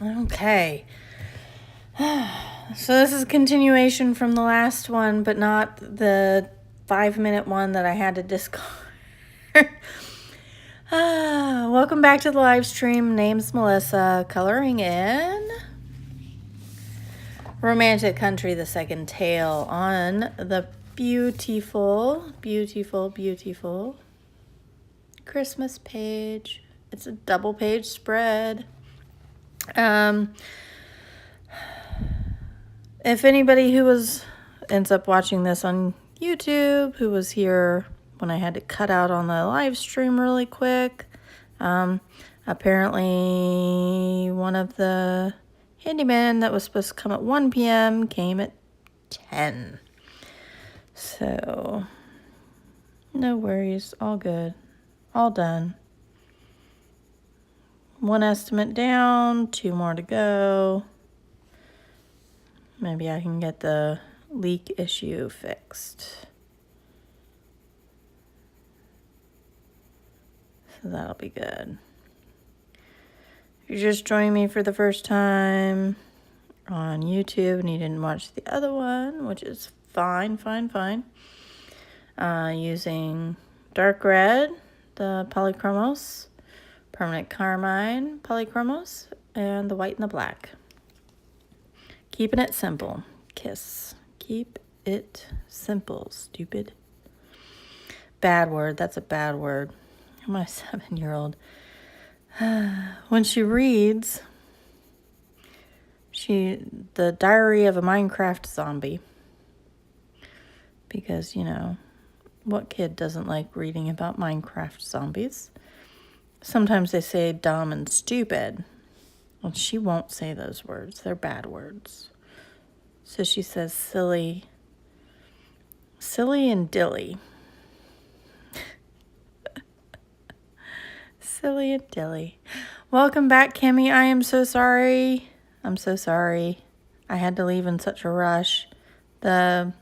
Okay. So this is a continuation from the last one, but not the 5-minute one that I had to discard. Welcome back to the live stream. Name's Melissa, coloring in Romantic Country, the second tale on the beautiful, beautiful, beautiful Christmas page. It's a double page spread. If anybody who ends up watching this on YouTube, who was here when I had to cut out on the live stream really quick, apparently one of the handymen that was supposed to come at 1 p.m. came at 10. So, no worries, all good, all done. One estimate down, 2 more to go. Maybe I can get the leak issue fixed. So that'll be good. If you're just joining me for the first time on YouTube and you didn't watch the other one, which is fine. Using dark red, the polychromos, permanent carmine polychromos, and the white and the black. Keeping it simple. Kiss. Keep it simple, stupid. Bad word. That's a bad word. My 7-year-old. When she reads, the Diary of a Minecraft Zombie. Because, what kid doesn't like reading about Minecraft zombies? Sometimes they say dumb and stupid. Well, she won't say those words. They're bad words. So she says silly and dilly. Silly and dilly. Welcome back, Kimmy. I am so sorry. I'm so sorry. I had to leave in such a rush. The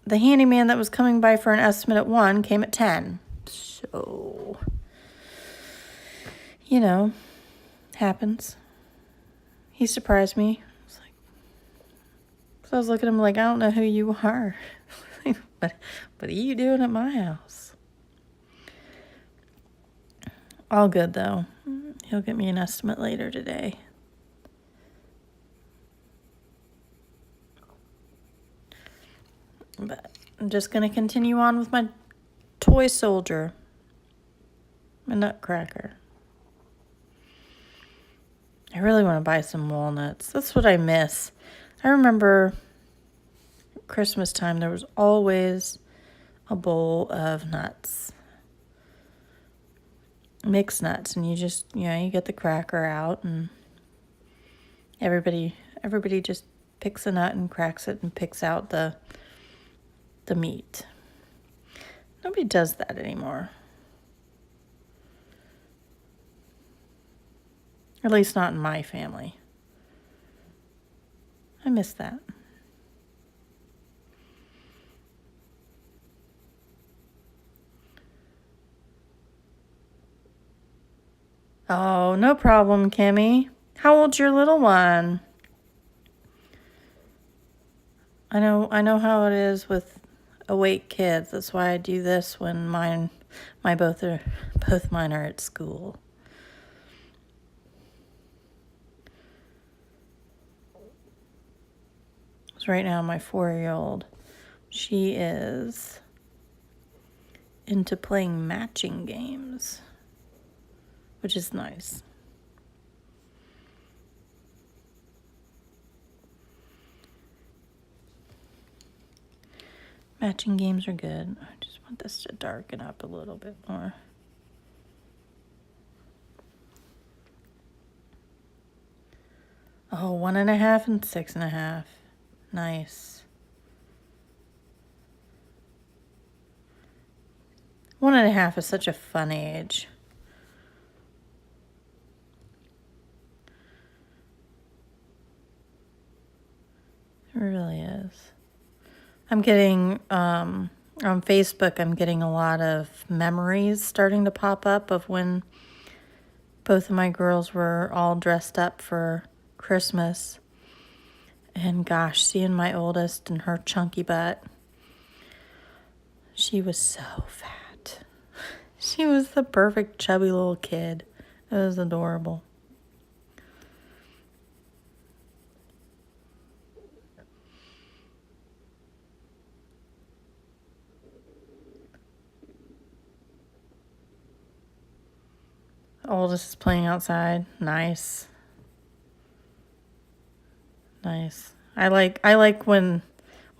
handyman that was coming by for an estimate at 1 came at 10. So, happens. He surprised me. I was looking at him like, I don't know who you are. What are you doing at my house? All good, though. He'll get me an estimate later today. But I'm just going to continue on with my toy soldier. My nutcracker. I really want to buy some walnuts. That's what I miss. I remember Christmas time, there was always a bowl of nuts. Mixed nuts. And you just, you get the cracker out and everybody just picks a nut and cracks it and picks out the meat. Nobody does that anymore. At least not in my family. I miss that. Oh, no problem, Kimmy. How old's your little one? I know how it is with awake kids. That's why I do this when both mine are at school. So right now, my 4-year-old, she is into playing matching games, which is nice. Matching games are good. I just want this to darken up a little bit more. Oh, 1.5 and 6.5. Nice. 1.5 is such a fun age. It really is. I'm getting, on Facebook, I'm getting a lot of memories starting to pop up of when Both of my girls were all dressed up for Christmas. And gosh, seeing my oldest and her chunky butt, she was so fat. She was the perfect chubby little kid. It was adorable. Oldest is playing outside. Nice. Nice. I like when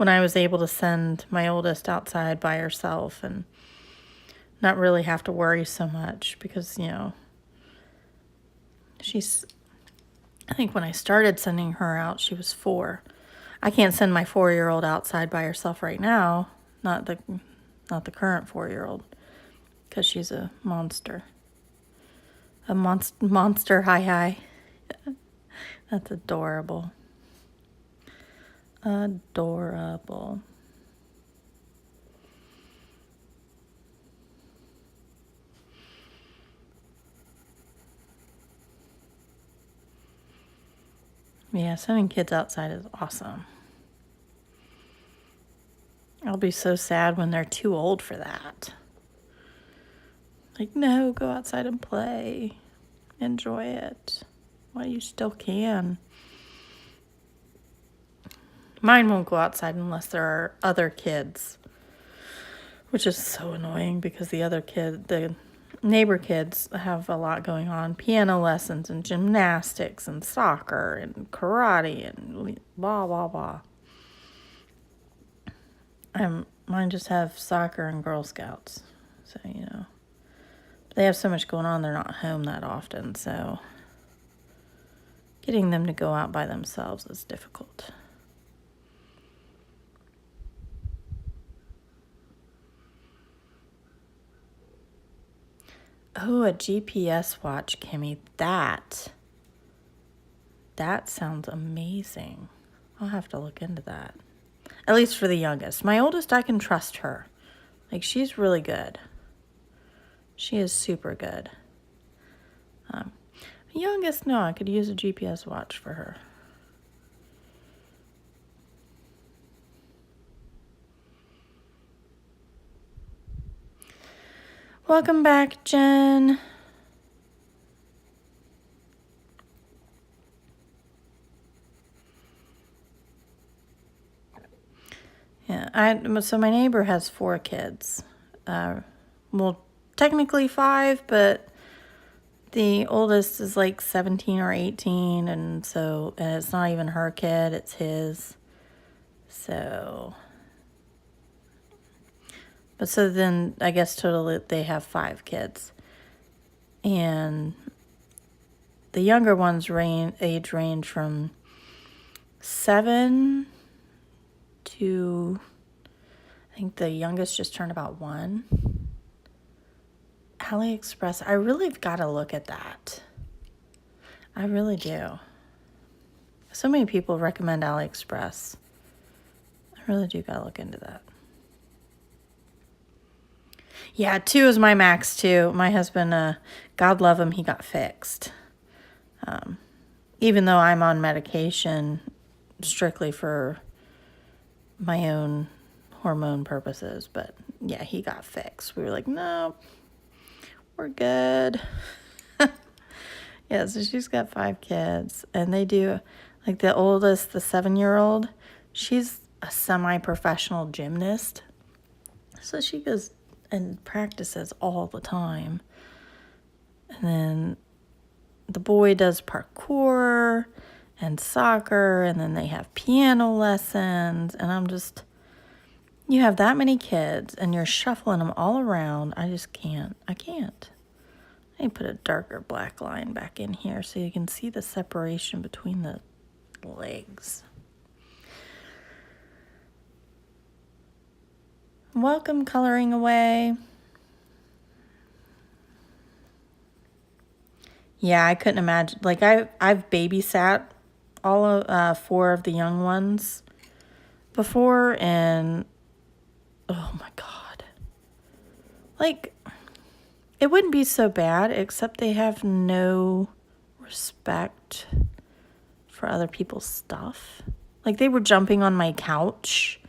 I was able to send my oldest outside by herself and not really have to worry so much because, I think when I started sending her out, she was 4. I can't send my 4-year-old outside by herself right now. Not the current 4-year-old, because she's a monster. A monster hi. That's adorable. Adorable. Yeah, sending kids outside is awesome. I'll be so sad when they're too old for that. Like, no, go outside and play. Enjoy it while you still can. Mine won't go outside unless there are other kids, which is so annoying because the neighbor kids have a lot going on. Piano lessons and gymnastics and soccer and karate and blah, blah, blah. Mine just have soccer and Girl Scouts. So, they have so much going on, they're not home that often. So getting them to go out by themselves is difficult. Oh, a GPS watch, Kimmy. That sounds amazing. I'll have to look into that. At least for the youngest. My oldest, I can trust her. Like, she's really good. She is super good. The youngest, no, I could use a GPS watch for her. Welcome back, Jen. Yeah, so my neighbor has 4 kids. Well, technically 5, but the oldest is like 17 or 18, and it's not even her kid, it's his. So then I guess totally they have 5 kids. And the younger ones age range from 7 to, I think the youngest just turned about 1. AliExpress, I really have got to look at that. I really do. So many people recommend AliExpress. I really do got to look into that. Yeah, 2 is my max too. My husband, God love him, he got fixed. Even though I'm on medication strictly for my own hormone purposes. But yeah, he got fixed. We were like, no, we're good. Yeah, so she's got 5 kids. And they do, like the oldest, the 7-year-old, she's a semi-professional gymnast. So she goes and practices all the time. And then the boy does parkour and soccer, and then they have piano lessons. And I'm just, you have that many kids and you're shuffling them all around. I just can't. I can't. I need to put a darker black line back in here so you can see the separation between the legs. Welcome, Coloring Away. Yeah, I couldn't imagine. Like, I've babysat all of 4 of the young ones before, and oh my God. Like, it wouldn't be so bad, except they have no respect for other people's stuff. Like, they were jumping on my couch,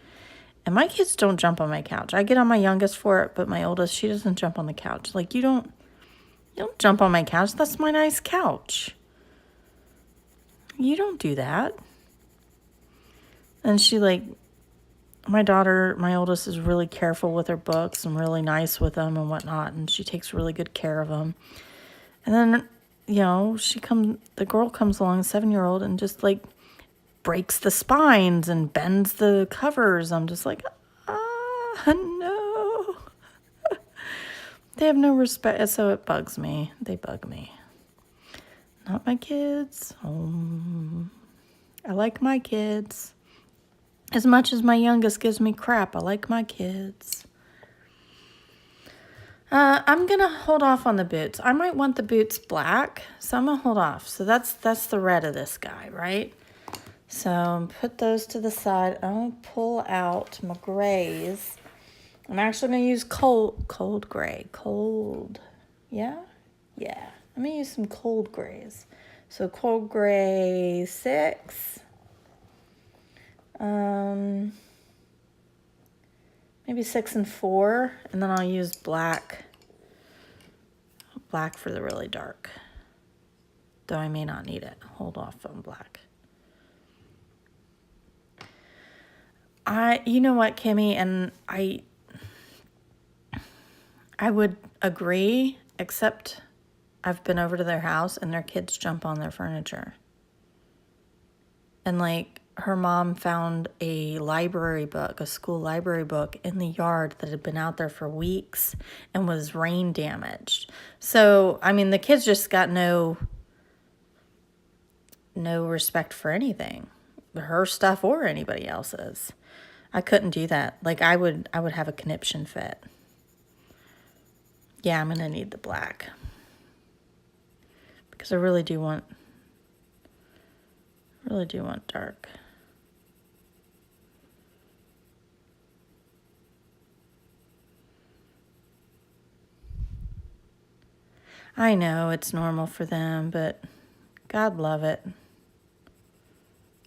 and my kids don't jump on my couch. I get on my youngest for it, but my oldest, she doesn't jump on the couch. Like, you don't jump on my couch. That's my nice couch. You don't do that. And she, like, my daughter, my oldest, is really careful with her books and really nice with them and whatnot, and she takes really good care of them. And then, you know, the girl comes along, a 7-year-old, and just, like, breaks the spines and bends the covers. I'm just like, no. They have no respect, so it bugs me. They bug me. Not my kids. I like my kids. As much as my youngest gives me crap, I like my kids. I'm going to hold off on the boots. I might want the boots black, so I'm going to hold off. So that's the red of this guy, right? So put those to the side. I'm going to pull out my grays. I'm actually going to use cold gray. Cold. Yeah? Yeah. I'm going to use some cold grays. So cold gray 6. Maybe 6 and 4, and then I'll use black for the really dark, though I may not need it. Hold off on black. You know what, Kimmy, and I would agree, except I've been over to their house and their kids jump on their furniture. And, like, her mom found a school library book in the yard that had been out there for weeks and was rain damaged. So, I mean, the kids just got no respect for anything, her stuff or anybody else's. I couldn't do that. Like, I would have a conniption fit. Yeah, I'm going to need the black. Because I really do want dark. I know it's normal for them, but God love it.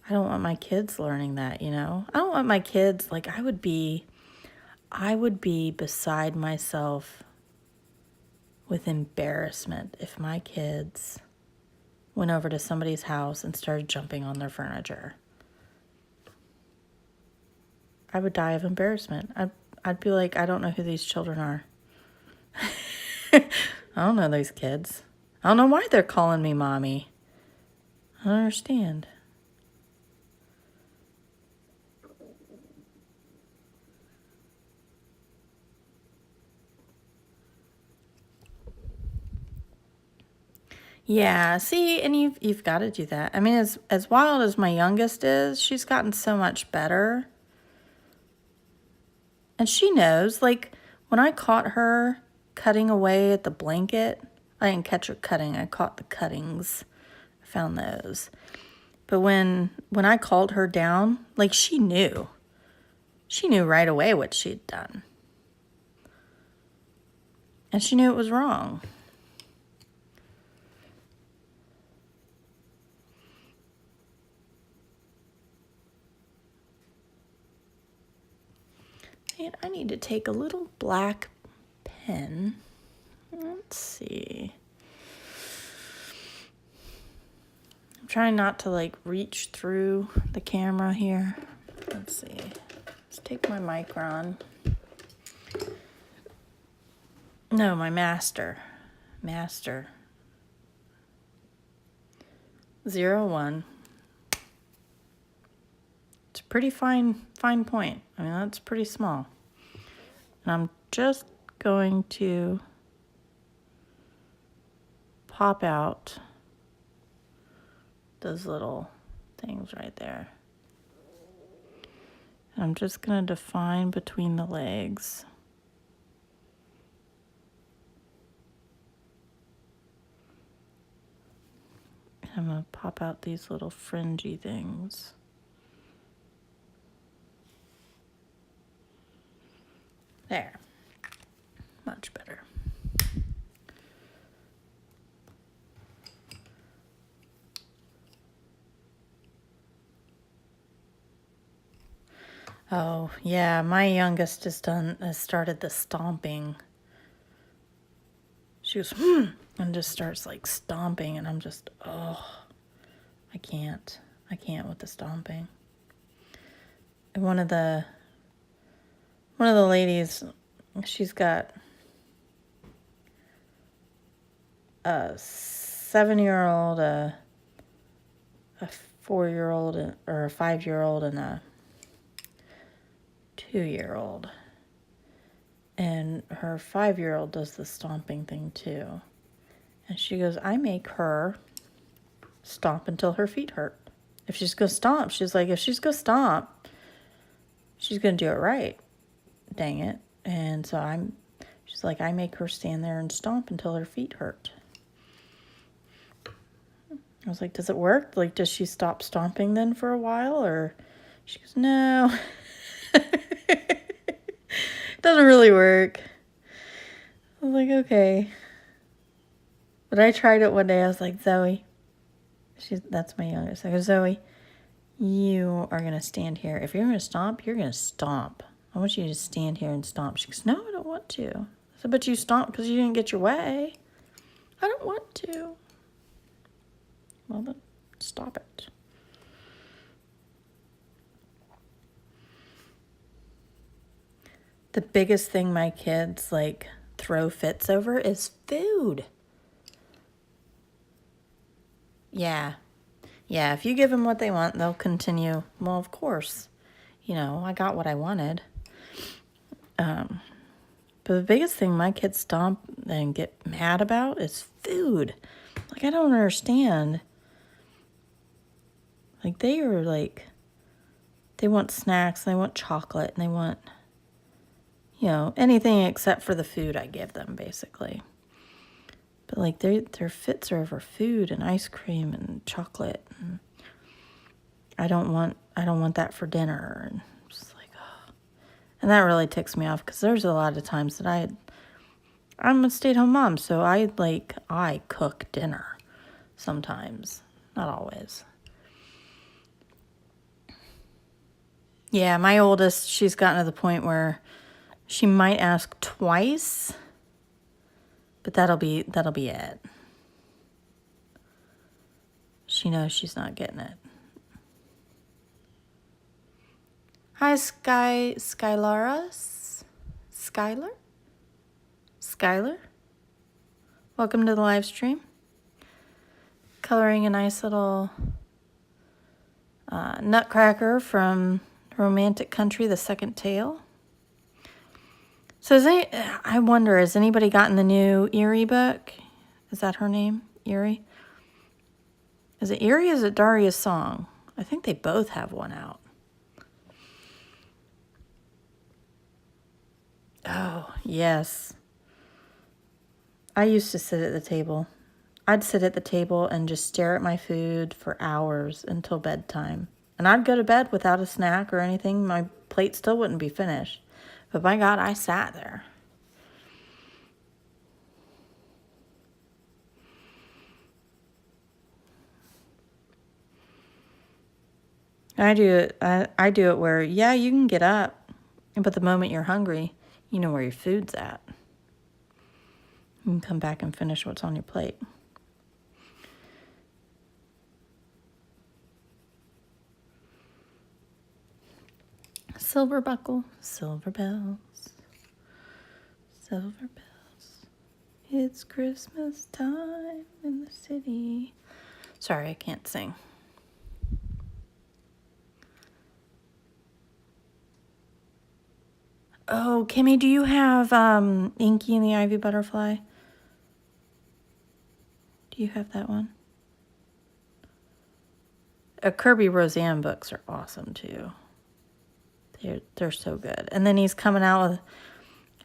I don't want my kids learning that, you know? I don't want my kids, like, I would be beside myself with embarrassment if my kids went over to somebody's house and started jumping on their furniture. I would die of embarrassment. I'd be like, I don't know who these children are. I don't know these kids. I don't know why they're calling me mommy. I don't understand. Yeah, see, and you've got to do that. I mean, as wild as my youngest is, she's gotten so much better. And she knows, like, when I caught her cutting away at the blanket, I didn't catch her cutting, I caught the cuttings. I found those. But when I called her down, like, she knew. She knew right away what she'd done. And she knew it was wrong. And I need to take a little black pen. Let's see. I'm trying not to, like, reach through the camera here. Let's see. Let's take my Micron. No, my Master. 01. It's a pretty fine point. I mean, that's pretty small. And I'm just going to pop out those little things right there. And I'm just going to define between the legs. And I'm going to pop out these little fringy things. There. Much better. Oh, yeah, my youngest has started the stomping. She goes, and just starts like stomping, and I'm just, oh, I can't with the stomping. And one of the ladies, she's got a 7-year-old, a 4-year-old, or a 5-year-old, and a 2-year-old. And her 5-year-old does the stomping thing too. And she goes, I make her stomp until her feet hurt. If she's going to stomp, she's like, if she's going to stomp, she's going to do it right. Dang it. And so she's like, I make her stand there and stomp until her feet hurt. I was like, does it work? Like, does she stop stomping then for a while? Or she goes, no. It doesn't really work. I was like, okay. But I tried it one day. I was like, Zoe, that's my youngest. I go, Zoe, you are going to stand here. If you're going to stomp, you're going to stomp. I want you to stand here and stomp. She goes, no, I don't want to. I said, but you stomp because you didn't get your way. I don't want to. Well, then stop it. The biggest thing my kids like throw fits over is food. Yeah. Yeah, if you give them what they want, they'll continue. Well, of course. You know, I got what I wanted. But the biggest thing my kids stomp and get mad about is food. Like, I don't understand. Like, they want snacks, and they want chocolate, and they want, anything except for the food I give them, basically. But, like, their fits are over food and ice cream and chocolate. And I don't want that for dinner. And I'm just like, oh. And that really ticks me off because there's a lot of times that I'm a stay-at-home mom, so I cook dinner sometimes, not always. Yeah, my oldest, she's gotten to the point where she might ask twice, but that'll be it. She knows she's not getting it. Hi, Skylar? Welcome to the live stream. Coloring a nice little nutcracker from Romantic Country, The Second Tale. So I wonder, has anybody gotten the new Erie book? Is that her name? Erie? Is it Erie or is it Daria's Song? I think they both have one out. Oh, yes. I used to sit at the table. I'd sit at the table and just stare at my food for hours until bedtime. And I'd go to bed without a snack or anything. My plate still wouldn't be finished. But by God, I sat there. I do it where, yeah, you can get up, but the moment you're hungry, you know where your food's at. You can come back and finish what's on your plate. Silver buckle, silver bells, silver bells. It's Christmas time in the city. Sorry, I can't sing. Oh, Kimmy, do you have Inky and the Ivy Butterfly? Do you have that one? Kirby Roseanne books are awesome too. They're so good. And then he's coming out with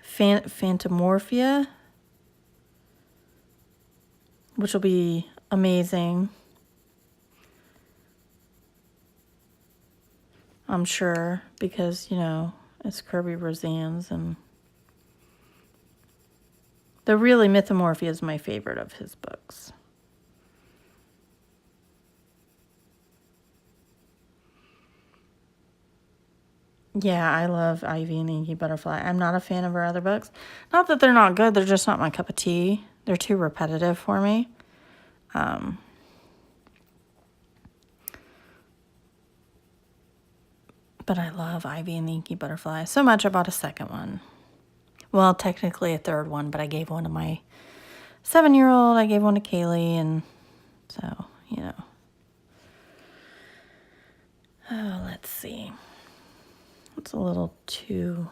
Phantomorphia, which will be amazing, I'm sure, because, it's Kirby Roseanne's, and Mythomorphia is my favorite of his books. Yeah, I love Ivy and the Inky Butterfly. I'm not a fan of her other books. Not that they're not good, they're just not my cup of tea. They're too repetitive for me. But I love Ivy and the Inky Butterfly so much I bought a second one. Well, technically a third one, but I gave one to my 7-year-old. I gave one to Kaylee, and so, you know. Oh, let's see. It's a little too...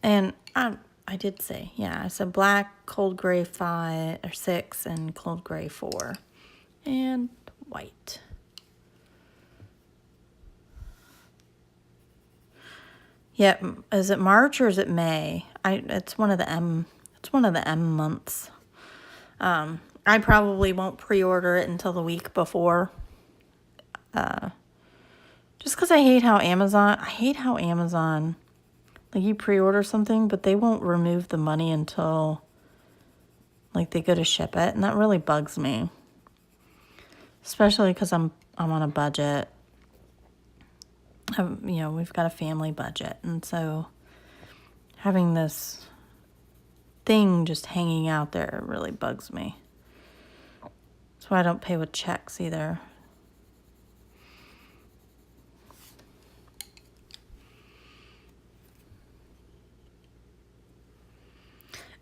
And I did say, yeah, I said black, cold gray 5 or 6, and cold gray 4. And white. Yep, is it March or is it May? It's one of the M months. I probably won't pre-order it until the week before. Just because I hate how Amazon, like, you pre-order something, but they won't remove the money until, like, they go to ship it, and that really bugs me. Especially because I'm on a budget. You know, we've got a family budget, and so having this thing just hanging out there really bugs me. That's why I don't pay with checks either.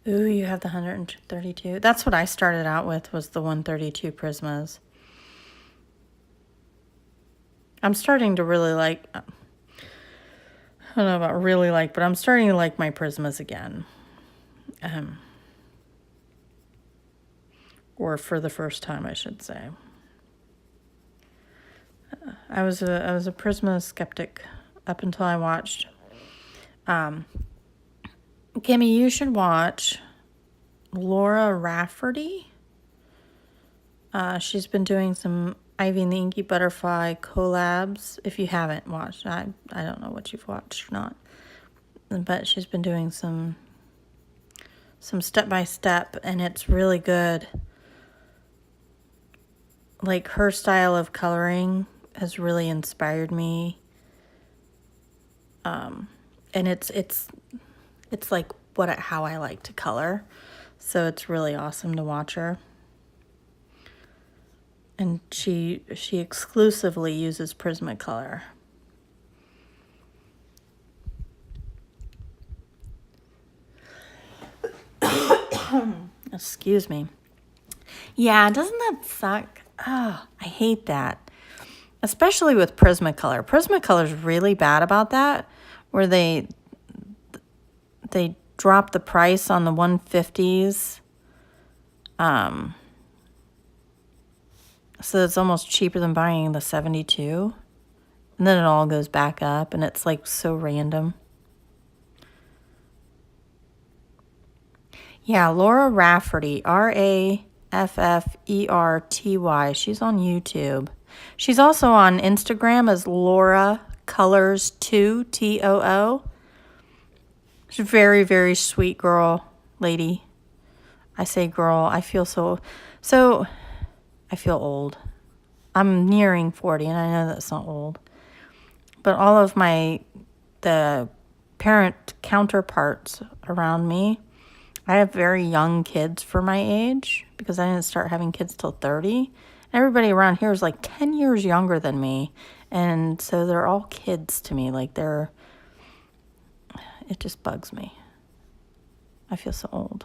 Ooh, you have the 132. That's what I started out with, was the 132 Prismas. I'm starting to really like, I don't know about really like, but I'm starting to like my Prismas again. Or for the first time, I should say. I was a Prisma skeptic up until I watched. Kimmy, you should watch Laura Rafferty. She's been doing some Ivy and the Inky Butterfly collabs. If you haven't watched, I don't know what you've watched or not, but she's been doing some step-by-step, and it's really good. Like, her style of coloring has really inspired me. And it's like how I like to color. So it's really awesome to watch her. And she exclusively uses Prismacolor. Excuse me. Yeah, doesn't that suck? Oh, I hate that. Especially with Prismacolor. Prismacolor's really bad about that, where they drop the price on the 150s. So it's almost cheaper than buying the 72. And then it all goes back up, and it's like so random. Yeah, Laura Rafferty, Rafferty. She's on YouTube. She's also on Instagram as Laura Colors 2, TOO. She's a very, very sweet girl, lady. I say girl, I feel I feel old. I'm nearing 40, and I know that's not old. But all of the parent counterparts around me, I have very young kids for my age, because I didn't start having kids till 30. Everybody around here is like 10 years younger than me. And so they're all kids to me. Like, it just bugs me. I feel so old.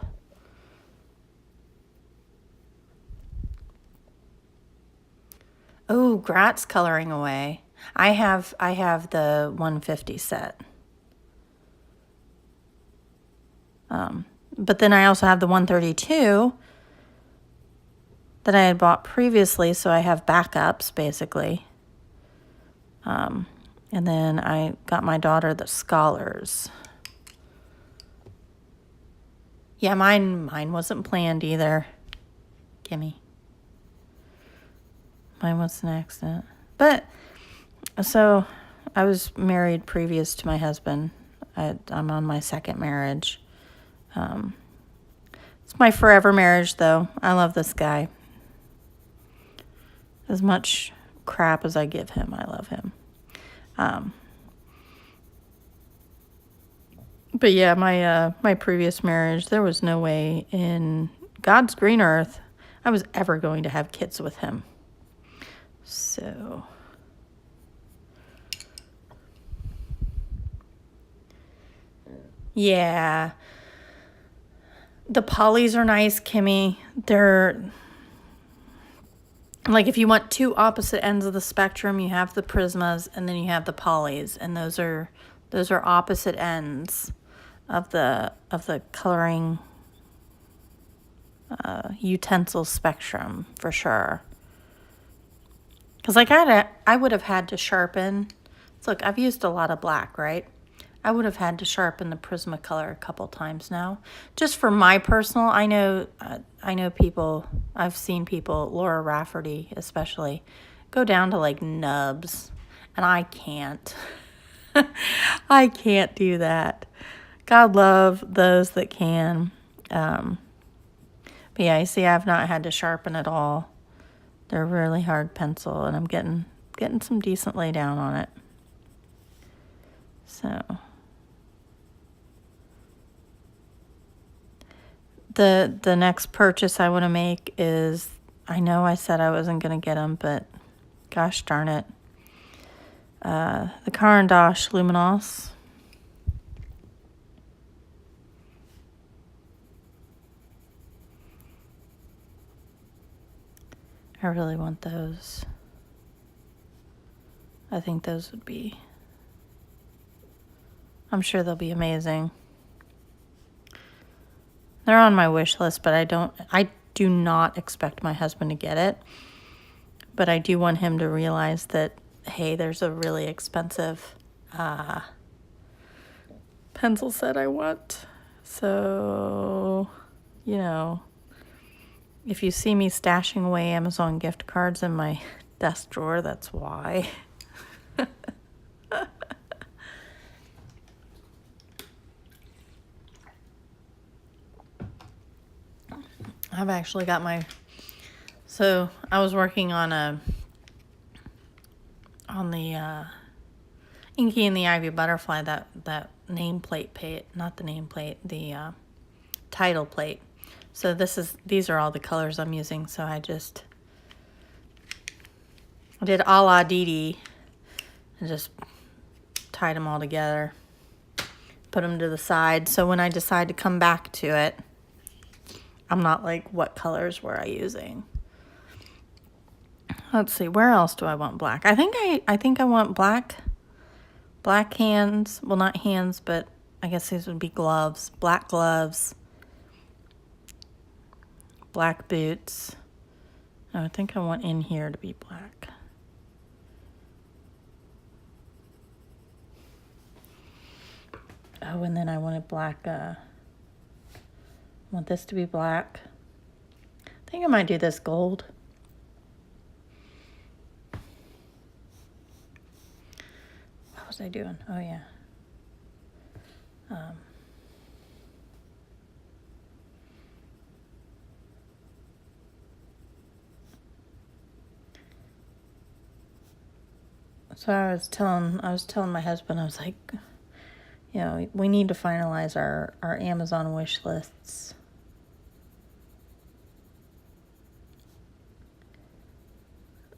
Oh, Grat's coloring away. I have the 150 set. But then I also have the 132 that I had bought previously, so I have backups, basically. And then I got my daughter the Scholars. Yeah, mine wasn't planned either, Kimmy. Mine was an accident. But, so, I was married previous to my husband. I'm on my second marriage. It's my forever marriage, though. I love this guy. As much crap as I give him, I love him. But yeah, my previous marriage, there was no way in God's green earth I was ever going to have kids with him. So yeah. The polys are nice, Kimmy. They're like, if you want two opposite ends of the spectrum, you have the Prismas and then you have the polys, and those are opposite ends of the coloring utensil spectrum for sure. Because like I would have had to sharpen. So look, I've used a lot of black, right? I would have had to sharpen the Prismacolor a couple times now. Just for my personal, I know people, I've seen people, Laura Rafferty especially, go down to like nubs. And I can't. I can't do that. God love those that can. But yeah, you see, I've not had to sharpen at all. They're a really hard pencil, and I'm getting some decent lay down on it. So the next purchase I want to make is, I know I said I wasn't going to get them, but gosh darn it. The Caran d'Ache Luminos. I really want those. I think those would be, I'm sure they'll be amazing. They're on my wish list, but I do not expect my husband to get it. But I do want him to realize that, hey, there's a really expensive pencil set I want. So, you know, if you see me stashing away Amazon gift cards in my desk drawer, that's why. I've actually got so I was working on the Inky and the Ivy Butterfly, that nameplate, not the nameplate, the title plate. So these are all the colors I'm using. So I did a la Dee Dee and just tied them all together, put them to the side. So when I decide to come back to it, I'm not like, what colors were I using? Let's see, where else do I want black? I think I want black hands. Well, not hands, but I guess these would be gloves. Black gloves. Black boots. No, I think I want in here to be black. Oh, and then I wanted black, want this to be black. I think I might do this gold. What was I doing? Oh, yeah. So I was telling my husband, I was like, you know, we need to finalize our Amazon wish lists.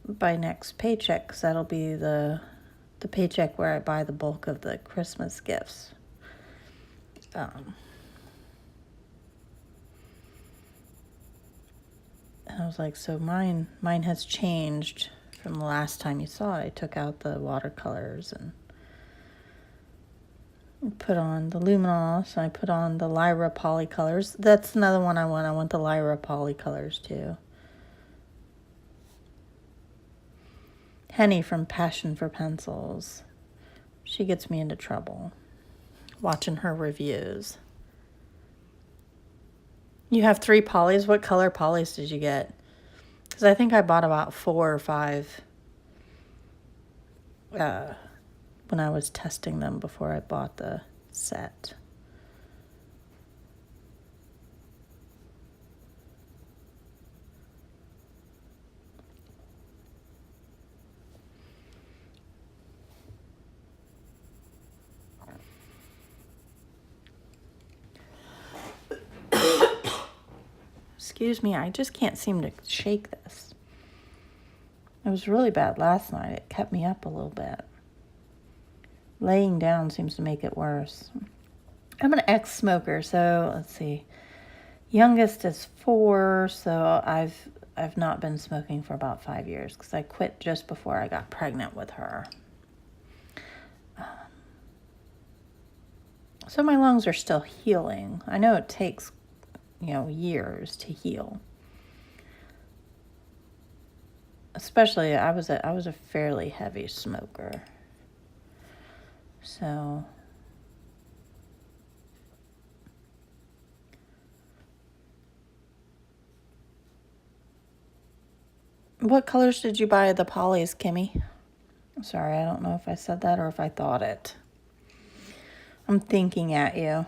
By next paycheck, because that'll be the paycheck where I buy the bulk of the Christmas gifts. And I was like, so mine has changed from the last time you saw it. I took out the watercolors and put on the Luminos, and I put on the Lyra Polycolors. That's another one I want. I want the Lyra Polycolors too. Henny from Passion for Pencils. She gets me into trouble watching her reviews. You have 3 polys. What color polys did you get? Because I think I bought about 4 or 5 when I was testing them before I bought the set. excuse me, I just can't seem to shake this. It was really bad last night. It kept me up a little bit. Laying down seems to make it worse. I'm an ex-smoker, so let's see. Youngest is 4, so I've not been smoking for about 5 years because I quit just before I got pregnant with her. So my lungs are still healing. I know it takes, years to heal. Especially, I was a fairly heavy smoker. So what colors did you buy the polys, Kimmy? Sorry, I don't know if I said that or if I thought it. I'm thinking at you.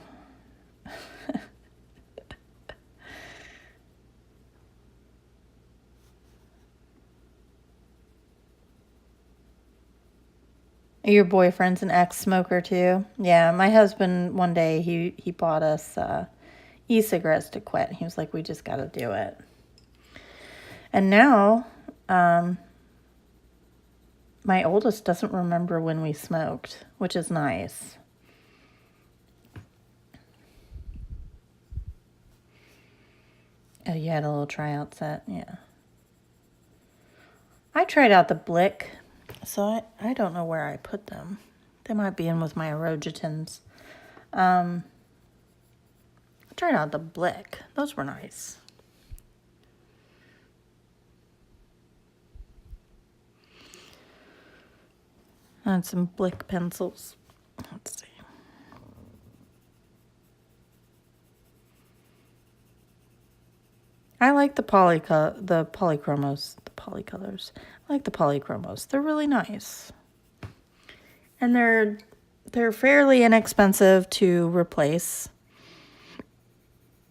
Your boyfriend's an ex-smoker too? Yeah, my husband, one day, he bought us e-cigarettes to quit. He was like, we just got to do it. And now, my oldest doesn't remember when we smoked, which is nice. Oh, you had a little tryout set? Yeah. I tried out the Blick, so I don't know where I put them. They might be in with my Orogitins. I tried out the Blick. Those were nice. And some Blick pencils. Let's see. I like the polychromos, the polycolors. I like the polychromos. They're really nice. And they're fairly inexpensive to replace.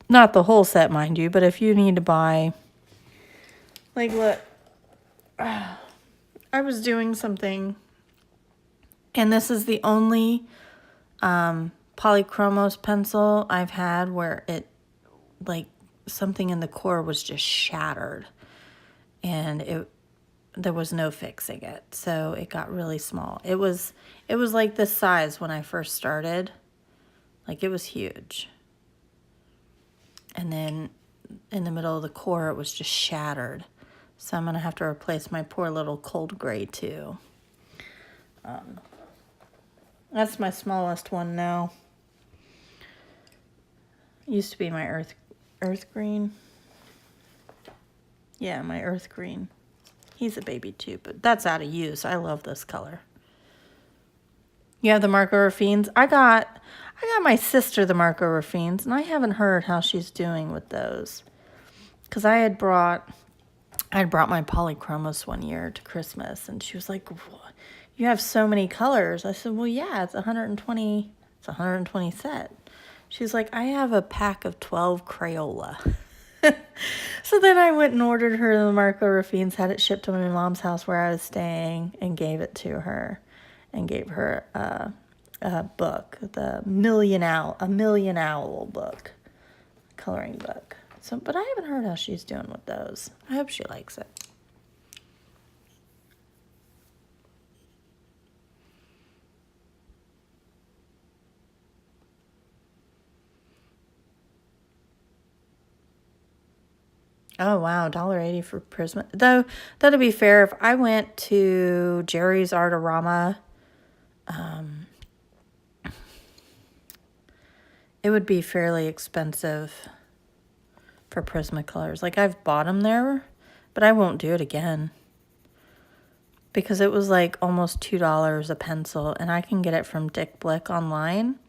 Not the whole set, mind you, but if you need to buy, like, look, I was doing something, and this is the only polychromos pencil I've had where it, like, something in the core was just shattered, and there was no fixing it, so it got really small. It was like this size when I first started. Like, it was huge. And then in the middle of the core, it was just shattered. So I'm going to have to replace my poor little cold gray too. That's my smallest one now. Used to be my earth green. Yeah, my earth green. He's a baby too, but that's out of use. I love this color. You have the Marco Raffines? I got my sister the Marco Raffines, and I haven't heard how she's doing with those. Because I had brought my polychromos one year to Christmas, and she was like, you have so many colors. I said, well, yeah, it's 120 set. She's like, I have a pack of 12 Crayola. So then I went and ordered her the Marco Raffines, had it shipped to my mom's house where I was staying, and gave it to her, and gave her a book, the Million Owl book, coloring book. So, but I haven't heard how she's doing with those. I hope she likes it. Oh, wow, $1.80 for Prisma. Though, to be fair, if I went to Jerry's Artorama, it would be fairly expensive for Prismacolors. Like, I've bought them there, but I won't do it again. Because it was like almost $2 a pencil, and I can get it from Dick Blick online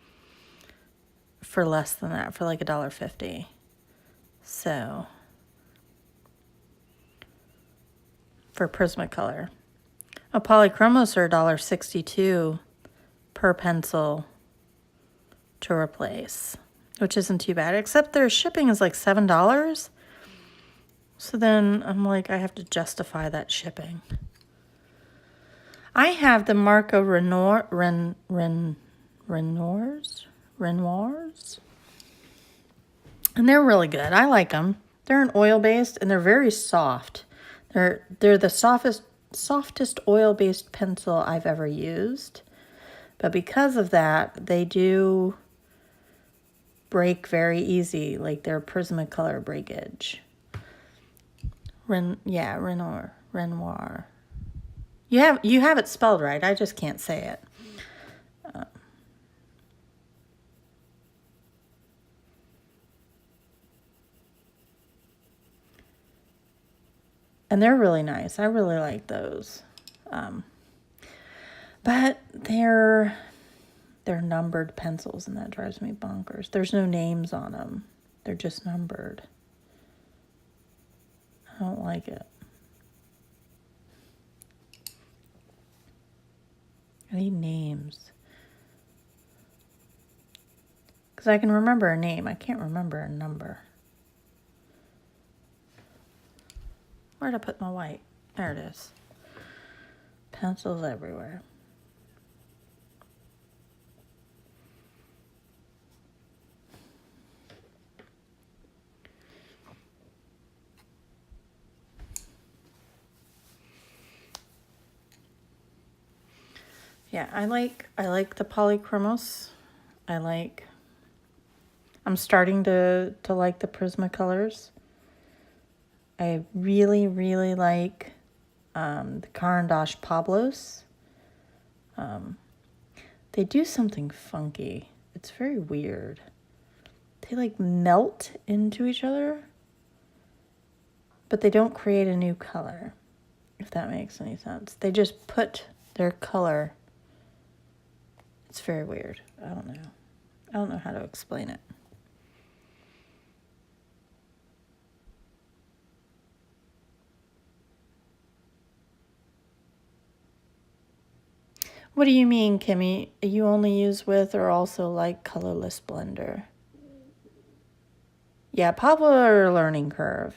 for less than that, for like $1.50. So, for Prismacolor. Polychromos are $1.62 per pencil to replace, which isn't too bad, except their shipping is like $7. So then I'm like, I have to justify that shipping. I have the Marco Renoirs, and they're really good. I like them. They're an oil-based and they're very soft. They're the softest oil-based pencil I've ever used. But because of that, they do break very easy, like their Prismacolor breakage. Renoir. You have it spelled right. I just can't say it. And they're really nice. I really like those. But they're numbered pencils, and that drives me bonkers. There's no names on them. They're just numbered. I don't like it. I need names. Because I can remember a name. I can't remember a number. Where'd I put my white? There it is. Pencils everywhere. Yeah, I like the polychromos. I'm starting to like the Prismacolors. I really, really like the Caran d'Ache Pablos. They do something funky. It's very weird. They like melt into each other, but they don't create a new color, if that makes any sense. They just put their color. It's very weird. I don't know how to explain it. What do you mean, Kimmy? You only use with or also like colorless blender? Yeah, Pablo or learning curve.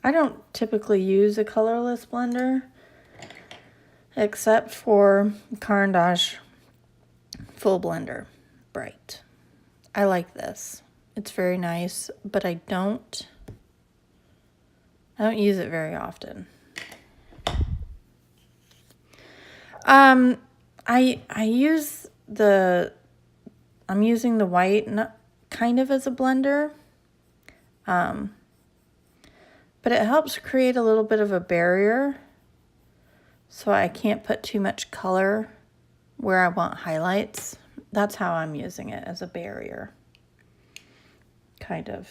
I don't typically use a colorless blender except for Caran d'Ache Full Blender Bright. I like this. It's very nice, but I don't use it very often. I'm using the white kind of as a blender. But it helps create a little bit of a barrier, so I can't put too much color where I want highlights. That's how I'm using it, as a barrier. Kind of.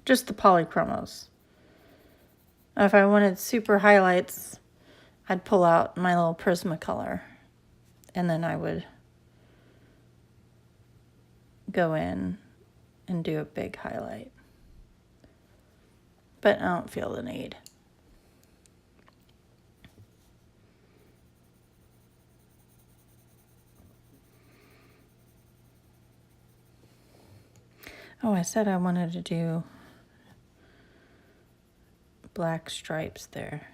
Just the polychromos. If I wanted super highlights, I'd pull out my little Prismacolor, and then I would go in and do a big highlight. But I don't feel the need. Oh, I said I wanted to do black stripes there.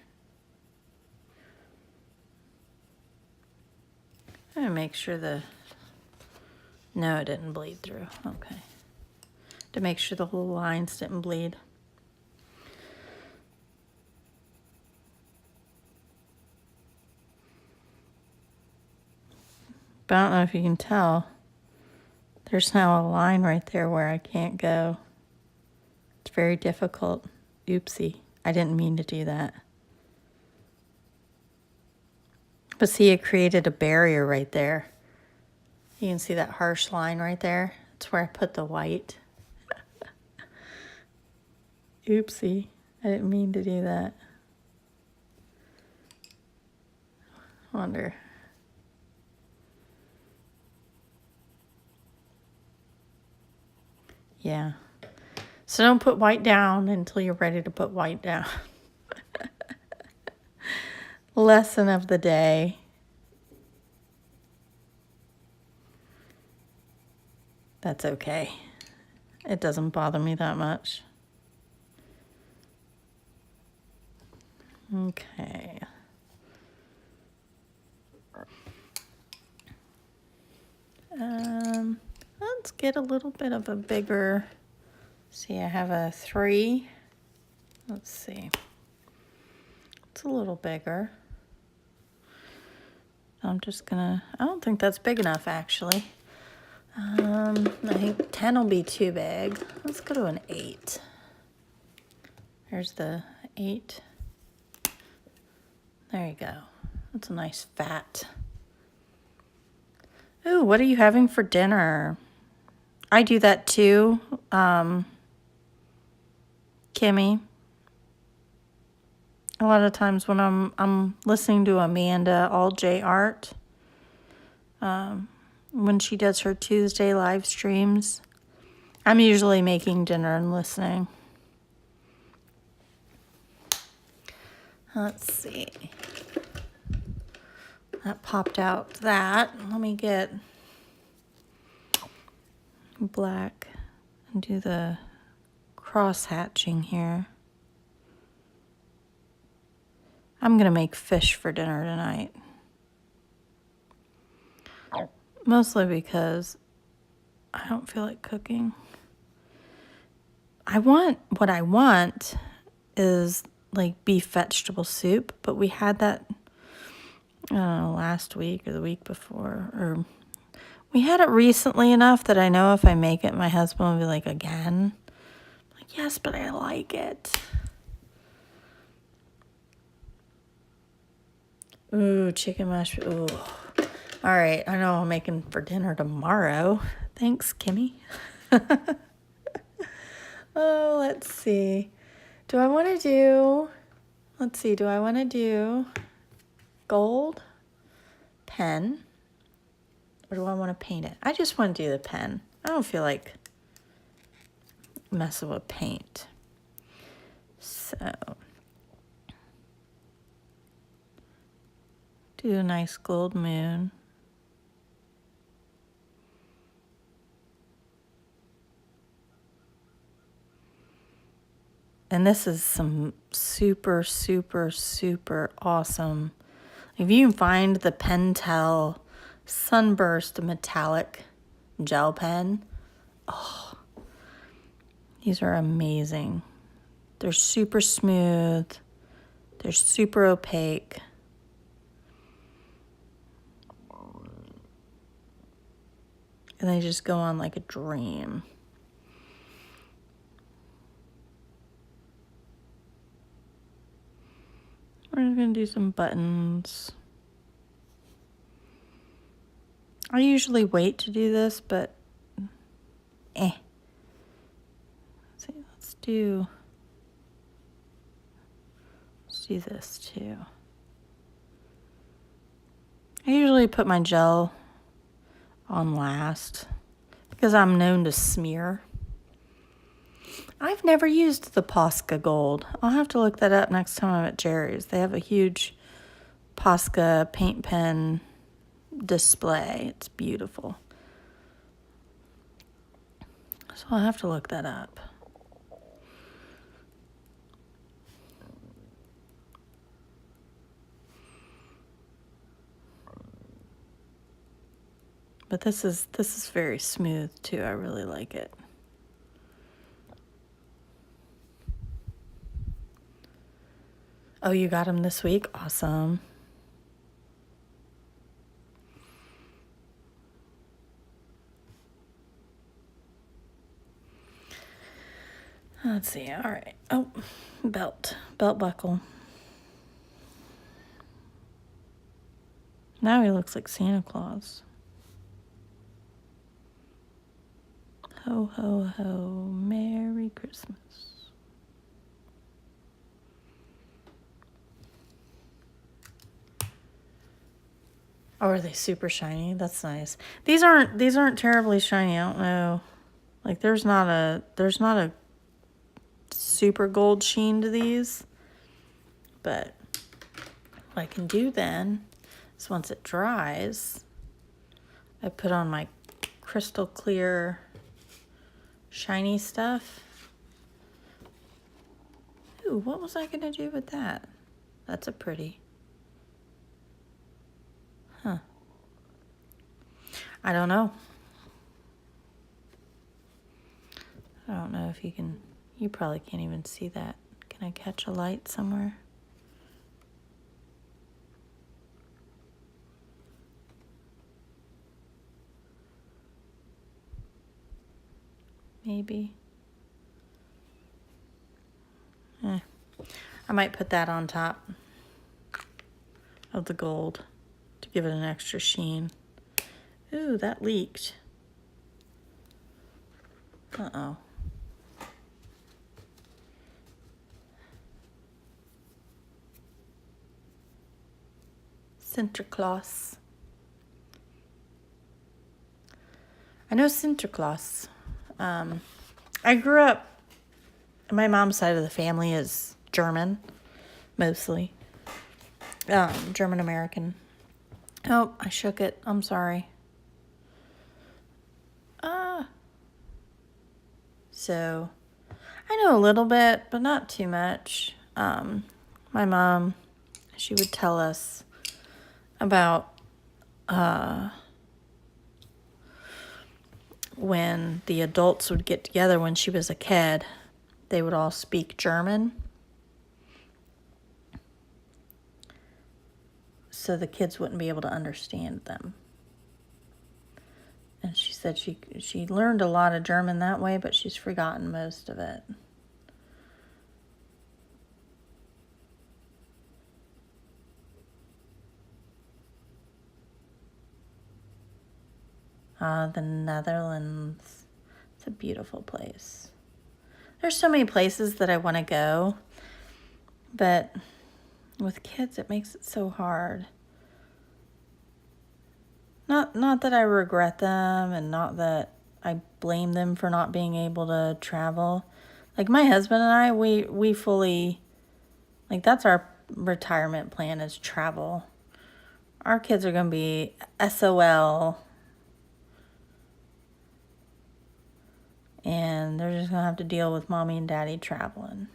I'm gonna make sure no, it didn't bleed through. Okay. To make sure the whole lines didn't bleed. But I don't know if you can tell. There's now a line right there where I can't go. It's very difficult. Oopsie. I didn't mean to do that. But see, it created a barrier right there. You can see that harsh line right there. That's where I put the white. Oopsie. I didn't mean to do that. Wonder. Yeah. So don't put white down until you're ready to put white down. Lesson of the day. That's okay. It doesn't bother me that much. Okay. Let's get a little bit of a bigger See, I have a 3. Let's see. It's a little bigger. I'm just gonna, I don't think that's big enough actually. I think 10 will be too big. Let's go to an 8. There's the 8. There you go. That's a nice fat. Ooh, what are you having for dinner? I do that too, Kimmy. A lot of times when I'm listening to Amanda All J Art, when she does her Tuesday live streams, I'm usually making dinner and listening. Let's see. That popped out that. Let me get black and do the cross hatching here. I'm gonna make fish for dinner tonight. Mostly because I don't feel like cooking. What I want is like beef vegetable soup, but we had that, I don't know, last week or the week before, or we had it recently enough that I know if I make it, my husband will be like, again? I'm like, yes, but I like it. Ooh, chicken mash. Ooh. All right, I know I'm making for dinner tomorrow. Thanks, Kimmy. Oh, let's see. Do I want to do gold pen, or do I want to paint it? I just want to do the pen. I don't feel like messing with paint. So, do a nice gold moon. And this is some super, super, super awesome. If you can find the Pentel Sunburst Metallic Gel Pen, oh, these are amazing. They're super smooth. They're super opaque. And they just go on like a dream. We're just gonna do some buttons. I usually wait to do this, but let's see, let's do this too. I usually put my gel on last because I'm known to smear. I've never used the Posca Gold. I'll have to look that up next time I'm at Jerry's. They have a huge Posca paint pen display. It's beautiful. So I'll have to look that up. But this is very smooth too. I really like it. Oh, you got them this week? Awesome. Let's see. All right. Oh, belt buckle. Now he looks like Santa Claus. Ho, ho, ho. Merry Christmas. Oh, are they super shiny? That's nice. These aren't terribly shiny. I don't know. Like there's not a super gold sheen to these. But what I can do then is once it dries, I put on my crystal clear shiny stuff. Ooh, what was I gonna do with that? That's a pretty. Huh. I don't know. I don't know if you can, you probably can't even see that. Can I catch a light somewhere? Maybe. I might put that on top of the gold to give it an extra sheen. Ooh, that leaked. Uh-oh. Sinterklaas. I know Sinterklaas. I grew up, my mom's side of the family is German, mostly. German American. Oh, I shook it. I'm sorry. So, I know a little bit, but not too much. My mom, she would tell us about when the adults would get together when she was a kid, they would all speak German. So the kids wouldn't be able to understand them. And she said she learned a lot of German that way, but she's forgotten most of it. The Netherlands. It's a beautiful place. There's so many places that I want to go, but with kids it makes it so hard. Not that I regret them, and not that I blame them for not being able to travel. Like my husband and I, we fully, like that's our retirement plan is travel. Our kids are going to be SOL. And they're just going to have to deal with mommy and daddy traveling.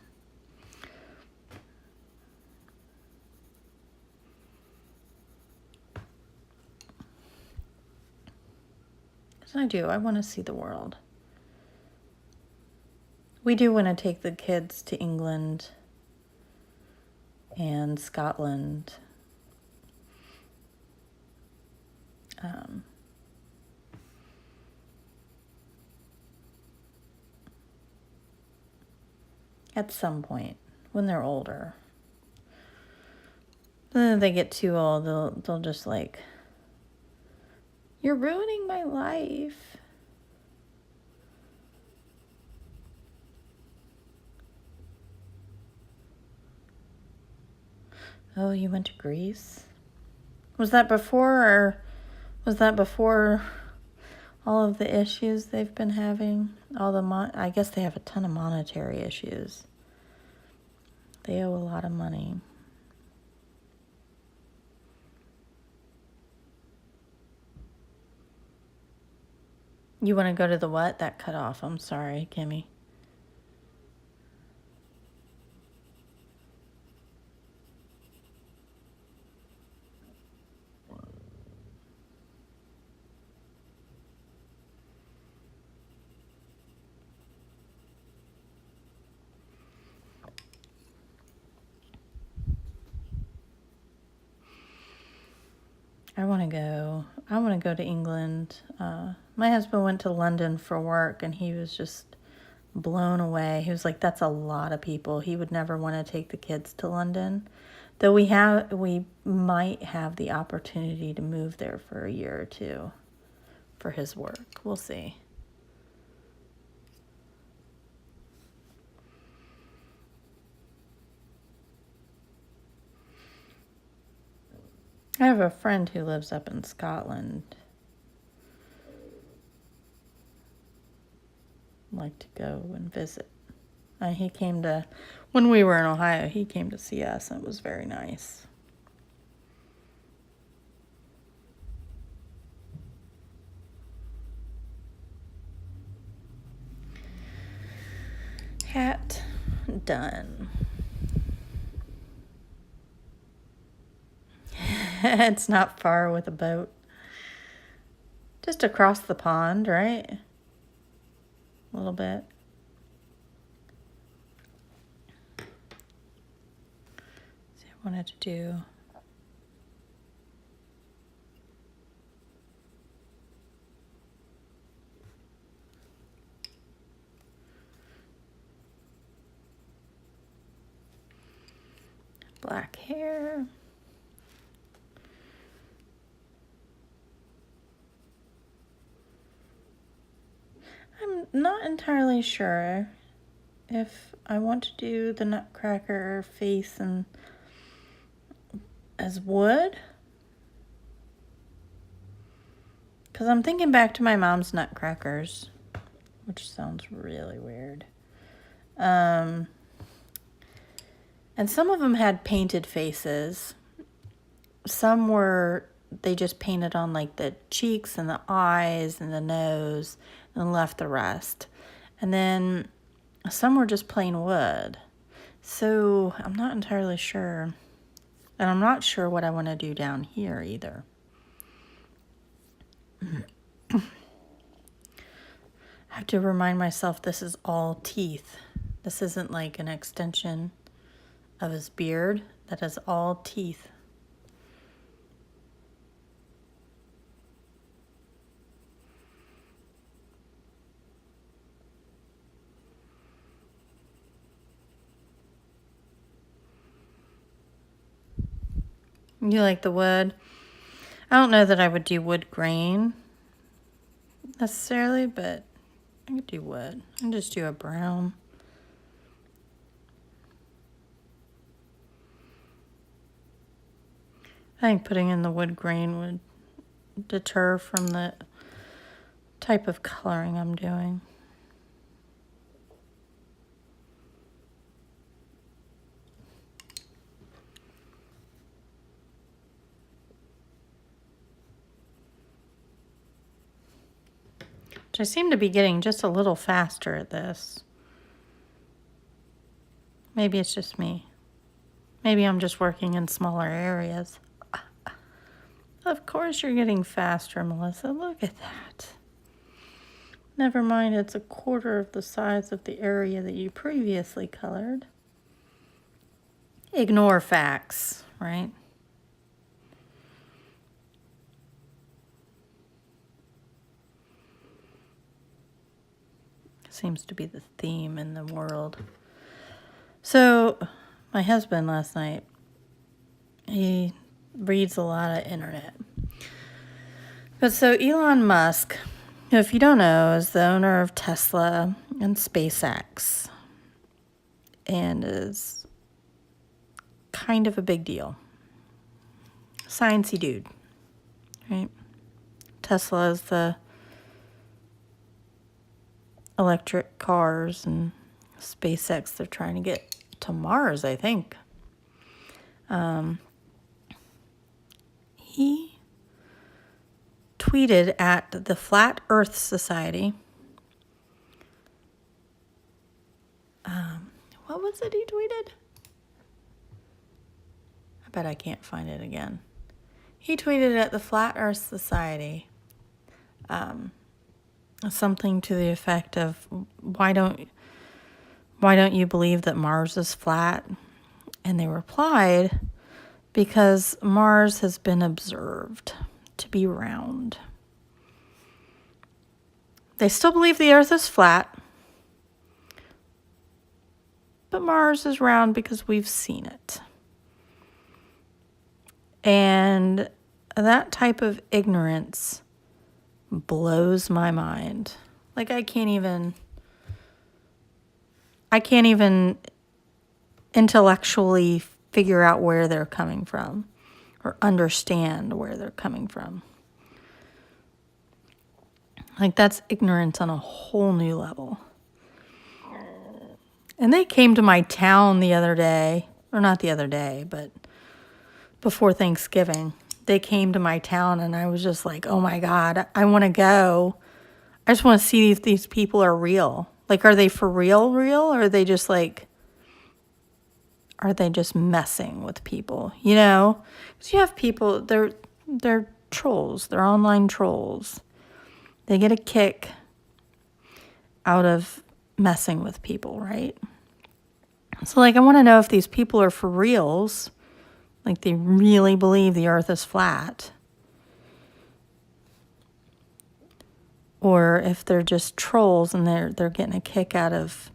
I do. I want to see the world. We do want to take the kids to England and Scotland. At some point, when they're older. Then if they get too old, they'll just like, you're ruining my life. Oh, you went to Greece? Was that before all of the issues they've been having? I guess they have a ton of monetary issues. They owe a lot of money. You want to go to the what? That cut off. I'm sorry, Kimmy. I want to go to England. My husband went to London for work, and he was just blown away. He was like, that's a lot of people. He would never want to take the kids to London. Though we might have the opportunity to move there for a year or two for his work. We'll see. I have a friend who lives up in Scotland. I'd like to go and visit. He came to, when we were in Ohio, he came to see us, and it was very nice. Hat done. It's not far with a boat. Just across the pond, right? A little bit. I wanted to do black hair. I'm not entirely sure if I want to do the Nutcracker face and as wood, because I'm thinking back to my mom's Nutcrackers, which sounds really weird. And some of them had painted faces. Some were, they just painted on like the cheeks and the eyes and the nose and left the rest. And then some were just plain wood. So I'm not entirely sure. And I'm not sure what I want to do down here either. I have to remind myself this is all teeth. This isn't like an extension of his beard. That is all teeth. You like the wood? I don't know that I would do wood grain necessarily, but I could do wood. I can just do a brown. I think putting in the wood grain would deter from the type of coloring I'm doing. I seem to be getting just a little faster at this. Maybe it's just me. Maybe I'm just working in smaller areas. Of course you're getting faster, Melissa. Look at that. Never mind, it's a quarter of the size of the area that you previously colored. Ignore facts, right? Seems to be the theme in the world. So, my husband last night, he reads a lot of internet. But so Elon Musk, who, if you don't know, is the owner of Tesla and SpaceX, and is kind of a big deal. Sciencey dude, right? Tesla is the electric cars, and SpaceX, they're trying to get to Mars, I think. He tweeted at the Flat Earth Society. What was it he tweeted? I bet I can't find it again. He tweeted at the Flat Earth Society something to the effect of, why don't you believe that Mars is flat? And they replied, because Mars has been observed to be round. They still believe the Earth is flat, but Mars is round because we've seen it. And that type of ignorance blows my mind. Like, I can't even intellectually figure out where they're coming from or understand where they're coming from. Like, that's ignorance on a whole new level. And they came to my town the other day, or not the other day, but before Thanksgiving. They came to my town, and I was just like, oh my God, I want to go. I just want to see if these people are real. Like, are they for real, or are they just messing with people? You know? Because you have people, they're trolls. They're online trolls. They get a kick out of messing with people, right? So, like, I want to know if these people are for reals Like they really believe the earth is flat. Or if they're just trolls and they're getting a kick out of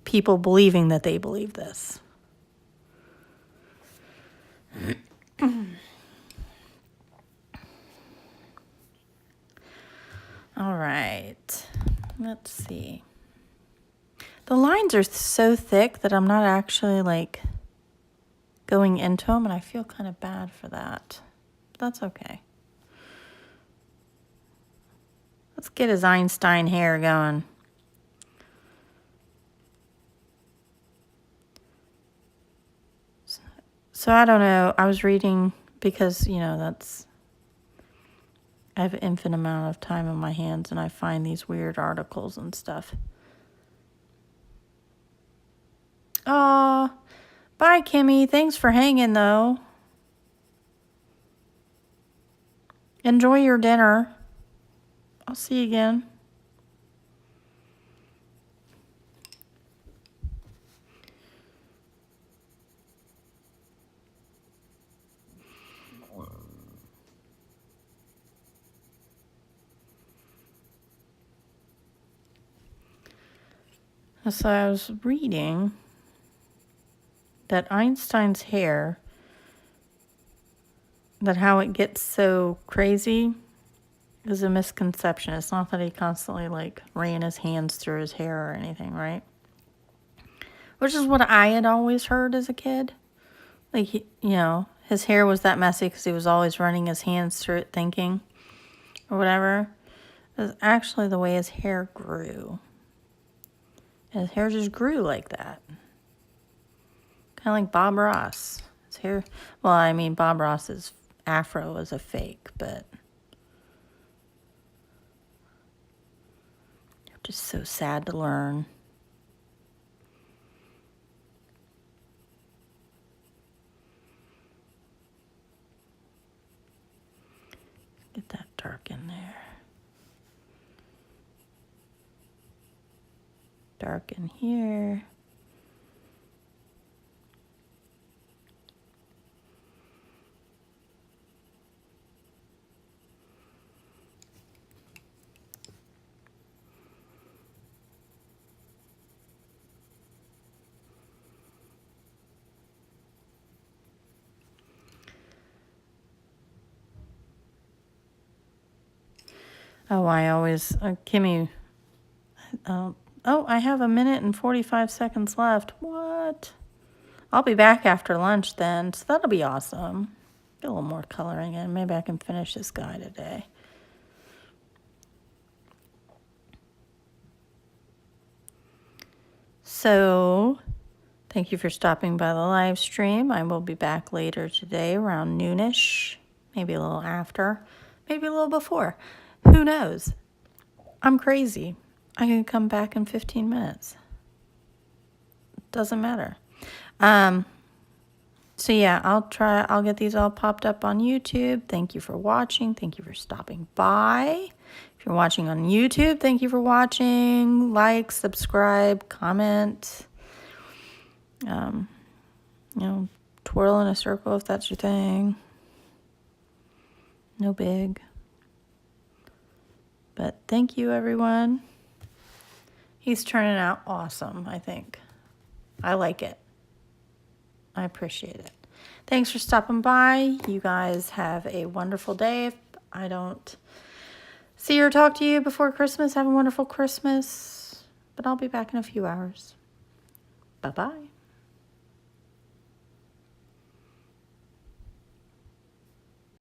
people believing that they believe this. All right, let's see. The lines are so thick that I'm not actually like going into them, and I feel kind of bad for that. But that's okay. Let's get his Einstein hair going. So I don't know. I was reading because, you know, I have an infinite amount of time on my hands and I find these weird articles and stuff. Aw, bye, Kimmy. Thanks for hanging, though. Enjoy your dinner. I'll see you again. So I was reading that Einstein's hair, that how it gets so crazy is a misconception. It's not that he constantly like ran his hands through his hair or anything, right? Which is what I had always heard as a kid. Like, you know, his hair was that messy because he was always running his hands through it thinking or whatever. It was actually the way his hair grew. His hair just grew like that. Kind of like Bob Ross. His hair, well, I mean, Bob Ross's afro was a fake, but just so sad to learn. Get that dark in there. Dark in here. Oh, I always, Kimmy, oh, I have 1:45 seconds left. What? I'll be back after lunch then, so that'll be awesome. Get a little more coloring in. Maybe I can finish this guy today. So, thank you for stopping by the live stream. I will be back later today around noonish, maybe a little after, maybe a little before. Who knows? I'm crazy. I can come back in 15 minutes. Doesn't matter. So yeah, I'll get these all popped up on YouTube. Thank you for watching. Thank you for stopping by. If you're watching on YouTube, thank you for watching. Like, subscribe, comment. You know, twirl in a circle if that's your thing. No big. But thank you, everyone. He's turning out awesome, I think. I like it. I appreciate it. Thanks for stopping by. You guys have a wonderful day. If I don't see or talk to you before Christmas, have a wonderful Christmas. But I'll be back in a few hours. Bye-bye.